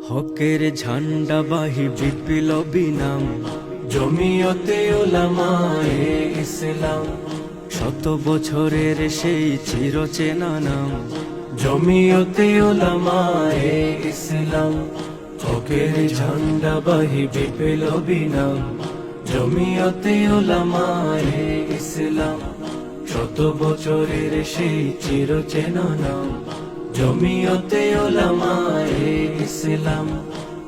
হকের ঝান্ডাবাহী বিপ্লবী নাম জমিয়তে উলামায়ে ইসলাম। শত বছরের সেই চিরচেনা নাম জমিয়তে উলামায়ে ইসলাম। হকের ঝান্ডাবাহী বিপ্লবী নাম জমিয়তে উলামায়ে ইসলাম। শত বছরের সেই চিরচেনা নাম জমিয়তে উলামায়ে ইসলাম।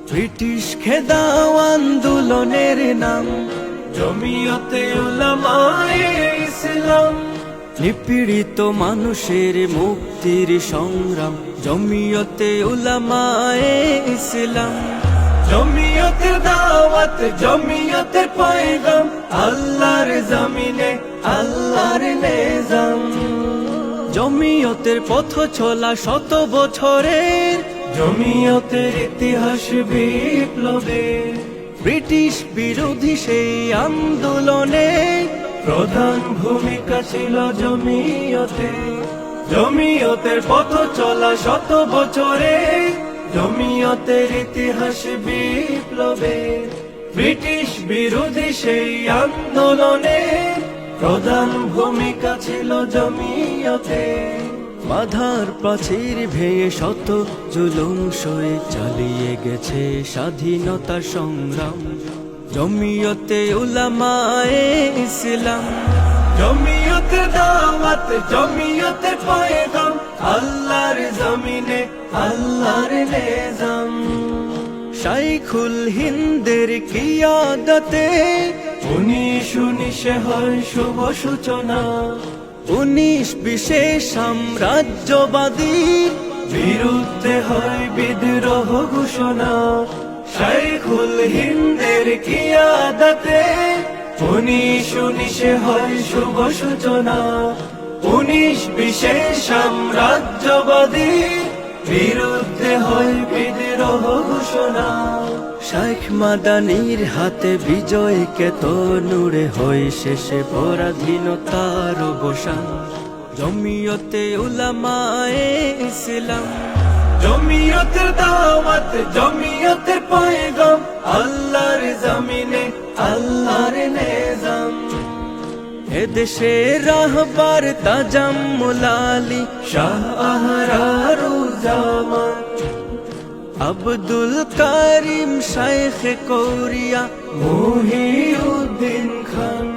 ব্রিটিশ খেদাও আন্দোলনের নাম জমিয়তে উলামায়ে ইসলাম। নিপীড়িত মানুষের মুক্তির সংগ্রাম জমিয়তে উলামায়ে ইসলাম। জমিয়তের দাওয়াত জমিয়তের পয়গাম আল্লাহর জমিনে আল্লাহর নিজাম। জমিয়তের পথ চলা শত বছরের জমিয়তের ইতিহাস বিপ্লবে। ব্রিটিশ বিরোধী সেই আন্দোলনে প্রধান ভূমিকা ছিল জমিয়তে। জমিয়তের পথ চলা শত বছরে জমিয়তের ইতিহাস বিপ্লবে। ব্রিটিশ বিরোধী সেই আন্দোলনে প্রধান ভূমিকা ছিল জমিয়তে। বাধার প্রাচীর ভেঙে শত জুলুম সয়ে চালিয়ে গেছে স্বাধীনতার সংগ্রাম জমিয়তে উলামায়ে ইসলাম। জমিয়তের দাওয়াত জমিয়তের পয়গাম আল্লাহর জমিনে আল্লাহর নিজাম। শাইখুল হিন্দের কিয়াদতে 1919 হয় শুভ সূচনা। 1920 সাম্রাজ্যবাদী বিরুদ্ধে হয় বিদ্রোহ ঘোষণা। শাইখুল হিন্দের কিয়াদতে 1919 হয় শুভ সূচনা। 1920 সাম্রাজ্যবাদী বিরুদ্ধে হয় বিদ্রোহ ঘোষণা। শাইখ মাদানির হাতে বিজয় কেতনুরে হয় শেষে পরাধীনতার অবসান জমিয়তে উলামায়ে ইসলাম। জমিয়তের দাওয়াত জমিয়তের পয়গাম আল্লাহর জমিনে আল্লাহর নিজাম। এদেশে রাহবার তাজাম্মুল আলী শাহ আহরারুজ্জামান। আব্দুল কারিম শাইখ কৌরিয়া মুহিউদ্দিন খান।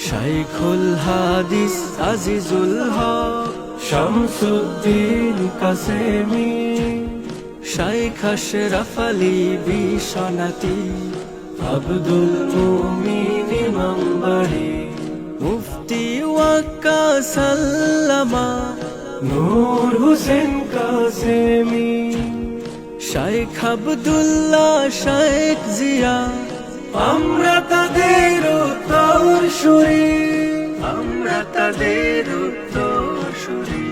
শাইখুল হাদিস আজিজুল হক শামসুদ্দিন কাসেমি। শাইখ আশরাফ আলী বিশ্বনাথী আব্দুল মুমিন ইমামবাড়ি। মুফতি ওয়াক্কাস আল্লামা নূর হোসেন কাসেমি। শাইখ আব্দুল্লাহ শাইখ জিয়া আমরা তাদের উত্তরসূরি আমরা তাদের উত্তরসূরি।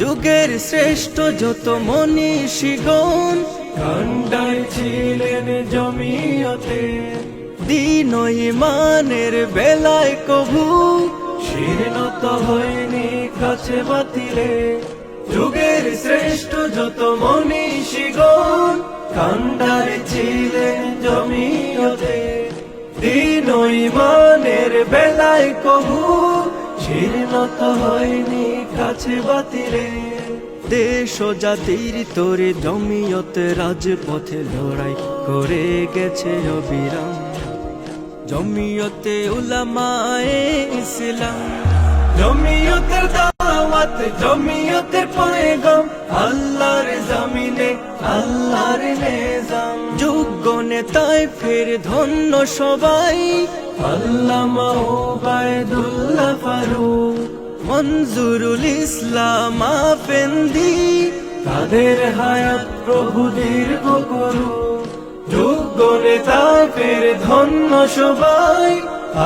যুগের শ্রেষ্ঠ যত মনীষীগণ কান্ডায় ছিলেন জমিয়তে। দ্বীন ও ঈমানের বেলায় কভু শিরনত হয়নি কাছে বাতিলে। যুগের শ্রেষ্ঠ যত মনীষীগণ কান্ডায় ছিলেন জমিয়তে। দ্বীন ও ঈমানের বেলায় কভু শিরনত হয়নি কাছে বাতিলে। দেশ ও জাতির তোরে জমিয়ত রাজপথে লড়াই করে গেছে অবিরাম জমিয়তে উলামায়ে ইসলাম। জমিয়তের দাওয়াত জমিয়তের পয়গাম আল্লাহর জমিনে আল্লাহর নিজাম। যোগ্য নেতায় ফের ধন্য সবাই আল্লামা ওবায়দুল্লাহ ফারুক মনজুরুল ইসলাম আফেন্দি। তাদের হায়াত প্রভু দীর্ঘ করুক। যোগ্য নেতা ফের ধন্য সবাই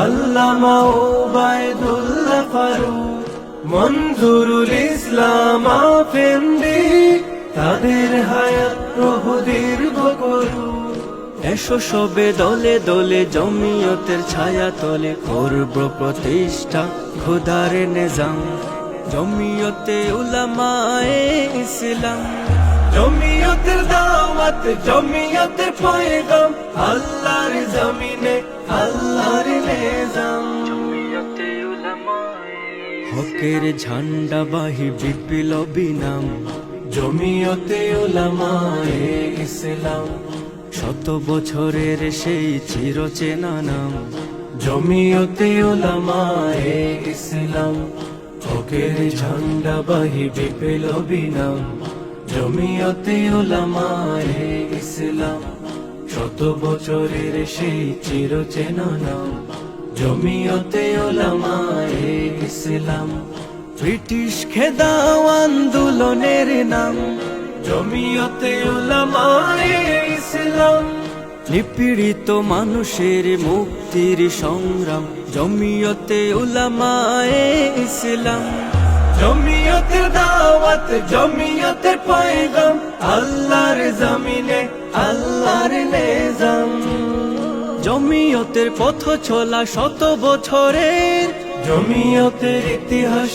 আল্লামা ওবায়দুল্লাহ ফারুক মনজুরুল ইসলাম আফেন্দি। তাদের হায়াত প্রভু দীর্ঘ করুক। এসো সবে দলে দলে জমিয়তের ছায়া তলে করব প্রতিষ্ঠা খোদার নিজাম জমিয়তে উলামায়ে ইসলাম। জমিয়তের দাওয়াত জমিয়তের পয়গাম আল্লাহর জমিনে আল্লাহর নিজাম হকের ঝান্ডাবাহী বিপ্লবী নাম জমিয়তে উলামায়ে ইসলাম শত বছরের সেই চিরচেনা নাম জমিয়তে উলামায়ে ইসলাম হকের ঝান্ডাবাহী বিপ্লবী নাম জমিয়তে উলামায়ে ইসলাম শত বছরের সেই চিরচেনা নাম জমিয়তে উলামায়ে ইসলাম ব্রিটিশ খেদাও আন্দোলনের নাম জমিয়তে উলামায়ে ইসলাম নিপীড়িত মানুষের মুক্তির সংগ্রাম জমিয়তে উলামায়ে ইসলাম জমিয়তের দাওয়াত জমিয়তের পয়গাম আল্লাহর জমিনে আল্লাহর নিজাম জমিয়তের পথ চলা শত বছরের জমিয়তের ইতিহাস